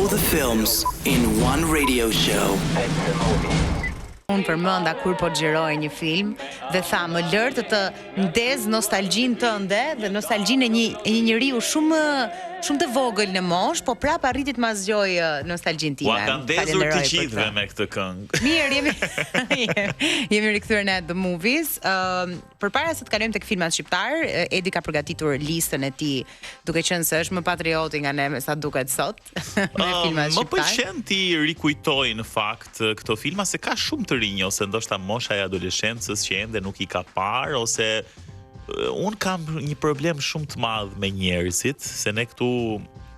All the films in one radio show. Unë përmenda kur po xhiroj një film dhe tha më lër të ndez nostalgjinë tënde dhe nostalgjinë e një njeriu shumë të vogël në moshë, po prap arriti të ma zgjoj nostalgjinë time. Ua kanë ndezur të gjithëve me këtë këngë. Mirë, jemi rikthyer në The Movies. Përpara se të kalojmë tek filmat shqiptar, Edi ka përgatitur listën e tij, duke qenë se është më patrioti nga ne sa duket sot me filmat shqiptar. Më pëlqen ti rikujtoj në fakt këto filma se ka shumë të rinj ose ndoshta mosha e adoleshencës që ende nuk i ka parë ose un kam një problem shumë të madh me njerëzit, se ne këtu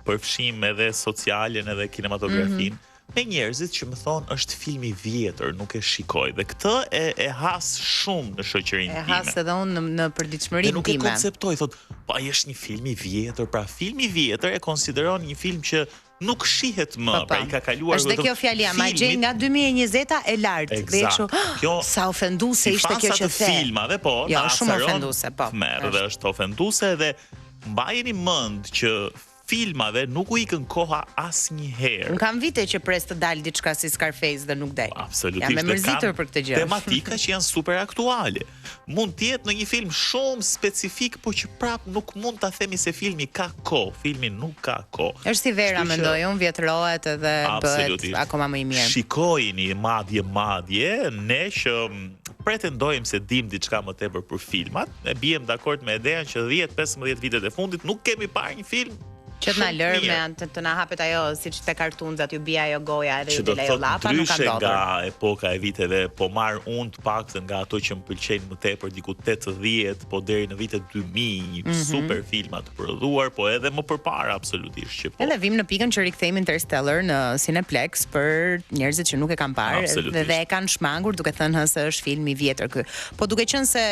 përfshim edhe socialen edhe kinematografin. Me njerëzit që më thonë është film i vjetër, nuk e shikoj. Dhe këtë e has shumë në shoqërinë time. E has edhe unë në përditshmërinë time. Dhe nuk e konceptoj, thot, po ai është një film i vjetër, pra film i vjetër e konsideron një film që nuk shihet më, pra i ka kaluar është dhe kjo fjalia, ma gjej nga 2020-a e lartë. Eksakt. Sa ofenduese ishte kjo që the. Si filmave, po, jo, shumë ofenduese, po. Dhe është ofenduese dhe mbajeni mend që filmave nuk u ikën koha asnjëherë. Unë kam vite që pres të dalë diçka si Scarface dhe nuk del. Absolutisht. Jam e mërzitur për këtë gjë. Tematika që janë super aktuale. Mund të jetë në një film shumë specifik, po që prap nuk mund ta themi se filmi ka kohë. Filmi nuk ka kohë. Është si vera, mendoj unë, vjetrohet edhe bëhet akoma më i mirë. Shikojini madje, ne që pretendojmë se dim diçka më tepër për filmat, ne bijem dakord me ideën që 10-15 vitet e fundit nuk kemi parë një film që të na lërë me të na hapet ajo, siç te kartunzat ju bie ajo goja edhe ju del ajo llapa, nuk ka ndodhur. Nga epoka e viteve, po marr unë të paktën nga ato që më pëlqejnë më tepër, diku 80, po deri në vitet 2000, super filma të prodhuar, po edhe më përpara absolutisht që po. Edhe vim në pikën që rikthejmë Interstellar në Cineplex për njerëzit që nuk e kanë parë dhe e kanë shmangur duke thënë se është film i vjetër ky. Po duke qenë se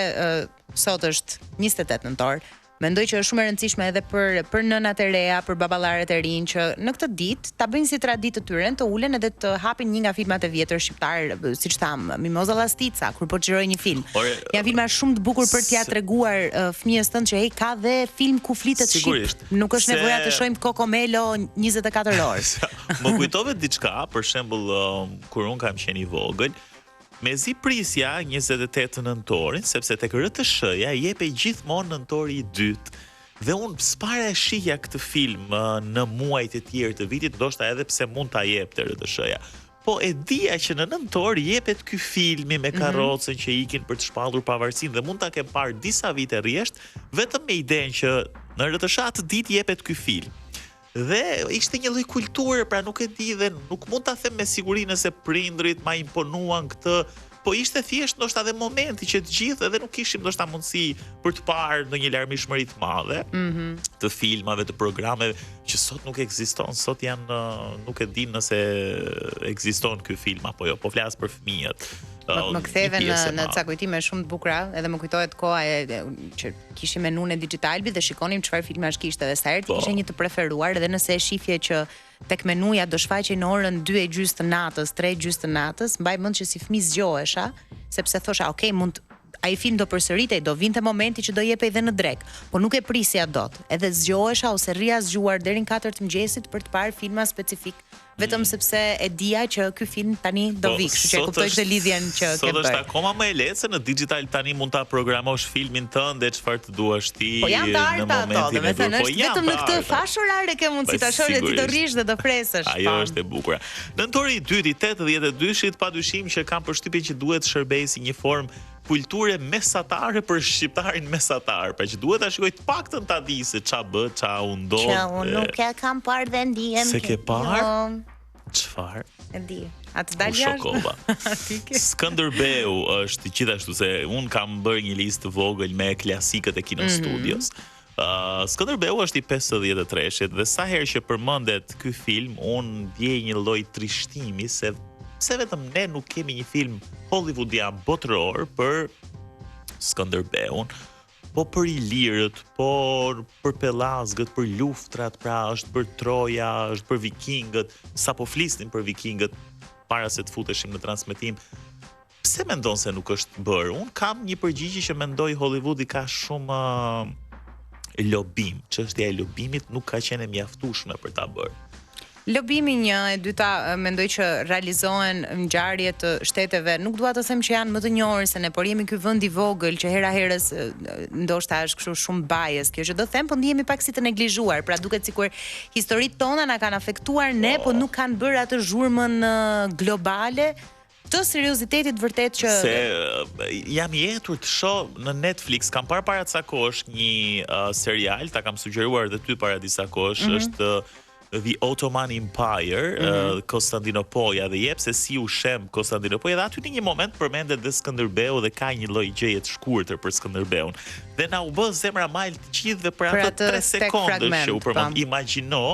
sot është 28 nëntor, mendoj që është shumë e rëndësishme edhe për nënat e reja, për baballarët e rinj që në këtë ditë ta bëjnë si traditë të tyre, të ulen edhe të hapin një nga filmat e vjetër shqiptar, siç tham, Mimoza Llastica, kur po xhiroj një film. Janë filma shumë të bukur për t'ia treguar fëmijës tënd që ka dhe film ku flitet shqip. Nuk është nevoja të shohim Coco-Mello 24 orë. Më kujtove diçka, për shembull, kur un kam qenë i vogël, mezi prisja 28 nëntorin, sepse tek RTS-ja jepej gjithmonë nëntori i dytë. Dhe unë s'para e shihja këtë film në muajt e tjerë të vitit, ndoshta edhe pse mund ta jepte RTS-ja. Po e dija që në nëntor jepet ky filmi me karrocën që ikin për të shpallur pavarësinë dhe mund ta kem parë disa vite rresht, vetëm me idenë që në RTS atë ditë jepet ky film. Dhe ishte një lloj kulture, pra nuk e di dhe nuk mund ta them me siguri nëse prindrit ma imponuan këtë, po ishte thjesht ndoshta edhe momenti që të gjithë edhe nuk kishim ndoshta mundësi për të parë ndonjë larmishmëri të madhe të filmave, të programeve që sot nuk ekziston, sot janë nuk e di nëse ekziston ky film apo jo, po flas për fëmijët. Më ktheve në ca kujtime shumë të bukura, edhe më kujtohet koha që kishim menun e Digitalbi dhe shikonim çfarë filmash kishte dhe sa herë kishe një të preferuar, edhe nëse e shifje që tek menuja do shfaqej në orën 2:30 të natës, 3:30 të natës, mbaj mend që si fëmijë zgjohesha, sepse thosha, okay, ai film do përsëritej, do vinte momenti që do jepej edhe në drek, po nuk e prisja dot. Edhe zgjohesha ose rria zgjuar deri në 4 të mëngjesit për të parë filma specifik, vetëm sepse e dija që ky film tani do vi, kështu që e kuptoj këtë lidhjen që ke bërë. Sot është akoma më e lehtë se në digital tani mund ta programosh filmin tënd e çfarë të duash ti në momentin e dur. Po vetëm në këtë fashë orare ke mundësi ta shohësh dhe ti do rrish dhe do presësh. Ajo është e bukur. Nëntori i dytë i 82-shit padyshim që kam përshtypjen që duhet shërbejë si një formë kulture mesatare për shqiptarin mesatar, pra që duhet ta shikoj të paktën ta di se ç'a bë, ç'a u ndodh. Që unë nuk e kam parë dhe ndihem. Se ke parë? Çfarë? E di. Atë dal jashtë. Skënderbeu është gjithashtu se un kam bërë një listë vogël me klasikët e Kino Studios. Skënderbeu është i 53-shit dhe sa herë që përmendet ky film, un ndjej një lloj trishtimi se vetëm ne nuk kemi një film hollywoodian botëror për Skënderbeun, po për ilirët, po për pellazgët, për luftrat, pra është për Troja, është për vikingët, sa po flisnin për vikingët para se të futeshim në transmetim. Pse mendon se nuk është bërë? Un kam një përgjigje që mendoj Hollywoodi ka shumë lobim. Çështja e lobimit nuk ka qenë e mjaftueshme për ta bërë. Lobimi 1, e dyta mendoj që realizohen ngjarje të shteteve, nuk dua të them që janë më të njohur se ne, por jemi ky vend i vogël që hera herës ndoshta është kështu shumë bias, kjo që do them, po ndihemi pak si të neglizhuar, pra duket sikur historitë tona na kanë afektuar ne, po nuk kanë bërë atë zhurmën globale të seriozitetit vërtet që se jam jetur të shoh në Netflix, kam parë para ca kohësh një serial, ta kam sugjeruar edhe ty para disa kohësh, është The Ottoman Empire, Konstantinopoja, dhe jep se si u shem Konstantinopoja, dhe aty në një moment përmendet dhe Skënderbeu dhe ka një lloj gjeje të shkurtër për Skënderbeun. Dhe na u bë zemra mal të gjithë dhe për ato 3 sekonda që u përmend. Imagjino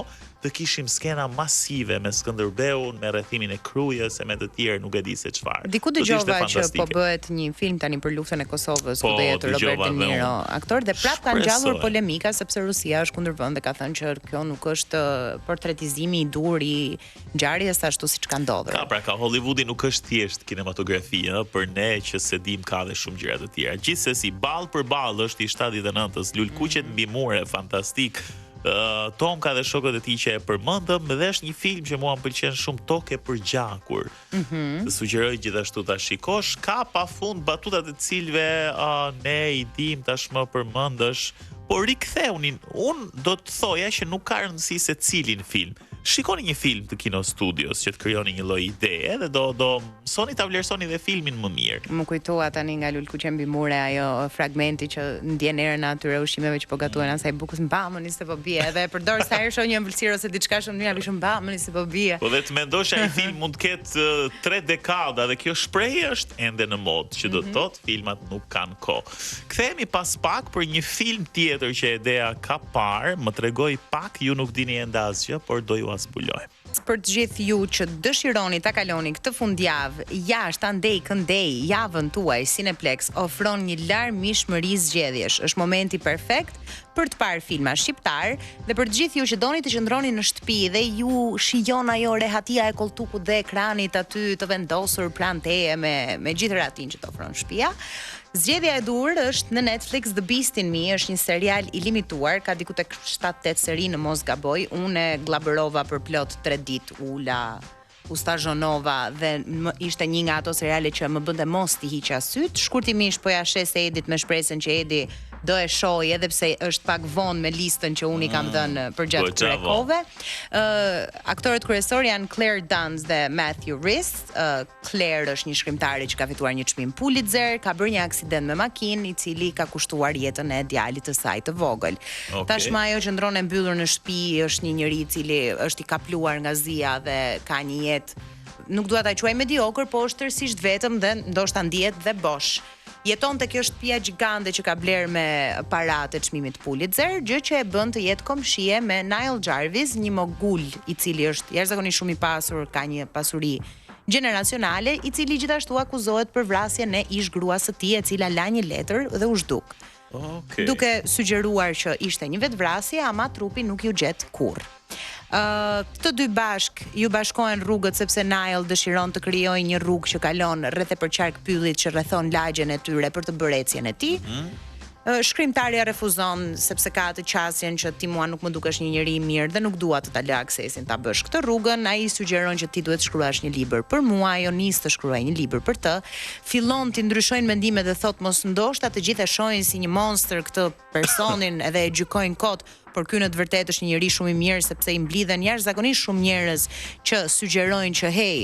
të kishim skena masive me Skënderbeun, me rrethimin e Krujës e me të tjerë, nuk e di se çfarë. Diku dëgjova që po bëhet një film tani për luftën e Kosovës, ku do jetë Robert De Niro aktor, dhe prap kanë ngjallur polemika sepse Rusia është kundërvend dhe ka thënë që kjo nuk është portretizimi i dur i ngjarjes ashtu siç ka ndodhur. Ka Hollywoodi nuk është thjesht kinematografi, për ne që se dim ka dhe shumë gjëra të tjera. Gjithsesi, ball për ball është i 79-s, Lulkuqet mbi mure, fantastik. Tom ka dhe shokët e tij që e përmendëm, dhe është një film që mua më pëlqen shumë, Tokë e përgjakur. Të sugjeroj gjithashtu ta shikosh, ka pafund batuta të cilëve ne i dim tashmë përmendësh, por riktheunin. Unë do të thoja që nuk ka rëndësi se cilin film. Shikoni një film të Kino Studios që të krijoni një lloj ideje dhe do mësoni ta vlerësoni dhe filmin më mirë. Më kujtoa tani nga Lulkuqe mbi mure ajo fragmenti që ndjen erën atyre ushqimeve që po gatuan asaj bukës, mbamëni se po bie, edhe e përdor sa herë shoh një ëmbëlsirë ose diçka shumë mirë, bishëm mbamëni se po bie. Po dhe të mendosh ai film mund të ketë 3 dekada dhe kjo shprehje është ende në modë, që do të thotë filmat nuk kanë kohë. Kthehemi pas pak për një film tjetër që Edea ka parë, më tregoi pak, ju nuk dini ende asgjë, por do ju zbuloj. Për të gjithë ju që dëshironi ta kaloni këtë fundjavë jashtë andej këndej javën tuaj, Cineplex ofron një larmishmëri zgjedhjesh. Është momenti perfekt për të parë filma shqiptar, dhe për të gjithë ju që doni të qëndroni në shtëpi dhe ju shijon ajo rehatia e koltukut dhe ekranit aty të vendosur pranë teje me gjithë ratin që të ofron shtëpia. Zgjedhja e dur është në Netflix, The Beast in Me, është një serial i limituar, ka diku tek 7-8 seri në mos gaboj. Unë glabërova për plot 3 ditë, u stazhonova dhe ishte një nga ato seriale që më bënte mos t'i hiqa syt. Shkurtimisht po ja shes Edit me shpresën që Edi do e shohë, edhe pse është pak vonë me listën që unë i kam dhënë për gjatë këtyre kohëve. Aktorët kryesor janë Claire Danes dhe Matthew Rhys. Claire është një shkrimtare që ka fituar një çmim Pulitzer, ka bërë një aksident me makinë i cili ka kushtuar jetën e djalit të saj të vogël. Tashmë ajo qëndron e mbyllur në shtëpi, është një njerëz i cili është i kapluar nga zia dhe ka një jetë, nuk dua ta quaj mediocre, po është tërësisht vetëm dhe ndoshta ndihet dhe bosh. Jeton te kjo shtëpia gjigande që ka bler me paratë e çmimit Pulitzer, gjë që e bën të jetë komshie me Niall Jarvis, një mogul i cili është jashtëzakonisht shumë i pasur, ka një pasuri gjeneracionale, i cili gjithashtu akuzohet për vrasjen e ish gruas së tij, e cila la një letër dhe u zhduk. Duke sugjeruar që ishte një vetvrasje, ama trupi nuk ju gjet kurrë. Të dy bashk ju bashkohen rrugët sepse Niall dëshiron të krijojë një rrugë që kalon rreth e përqark pyllit që rrethon lagjen e tyre për të bërë ecjen e tij. Shkrimtarja refuzon sepse ka atë qasjen që ti mua nuk më dukesh një njeri i mirë dhe nuk dua të ta lë aksesin ta bësh këtë rrugën. Ai sugjeron që ti duhet të shkruash një libër për mua, ajo nis të shkruajë një libër për të. Fillon të ndryshojnë mendimet dhe thot mos ndoshta të gjithë e shohin si një monster këtë personin edhe e gjykojnë kot, por ky në të vërtetë është një njerëz shumë i mirë sepse i mblidhen jashtëzakonisht shumë njerëz që sugjerojnë që hey,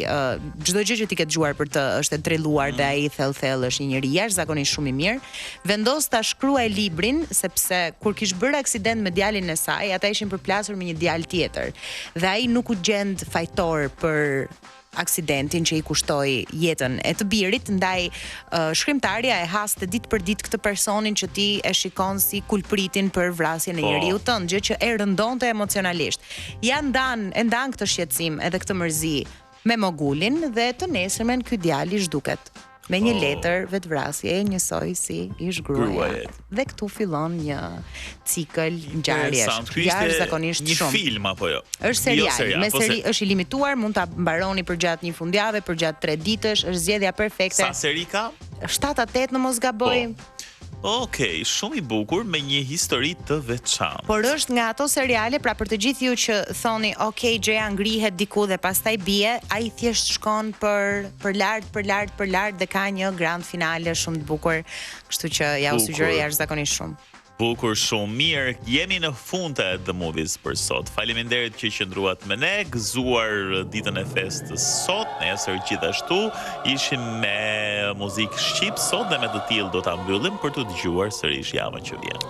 çdo gjë që ti ke dëgjuar për të është e drilluar dhe ai thellë është një njerëz jashtëzakonisht shumë i mirë. Vendos ta shkruaj librin sepse kur kish bërë aksident me djalin e saj, ata ishin përplasur me një djalë tjetër dhe ai nuk u gjend fajtor për aksidentin që i kushtoi jetën e të birit, ndaj shkrimtarja e haste ditë për ditë këtë personin që ti e shikon si kulpritin për vrasjen e njeriu tënd, gjë që e rëndonte emocionalisht. Ja ndan këtë shqetësim edhe këtë mërzi me mogulin dhe të nesërmen ky djalë zhduket me një letër vetvrasje njësoj si ish gruaja. Dhe këtu fillon një cikël ngjarjesh. Jashtëzakonisht një film apo jo? Është serial, është i limituar, mund ta mbaroni për gjatë një fundjavë, për gjatë 3 ditësh, është zgjedhja perfekte. Sa seri ka? 7-8 në mos gaboj. Okej, shumë i bukur me një histori të veçantë. Por është nga ato seriale, pra për të gjithë ju që thoni, okay, gjëja ngrihet diku dhe pastaj bie, ai thjesht shkon për lart dhe ka një grand finale shumë të bukur, kështu që ja u sugjeroj jashtëzakonisht shumë. Bukur, shumë mirë. Jemi në fund të The Movies për sot. Faleminderit që qëndruat me ne, gëzuar ditën e festës sot. Nesër gjithashtu ishim me muzikë shqip sot dhe me të tillë do ta mbyllim për të dëgjuar sërish javën që vjen.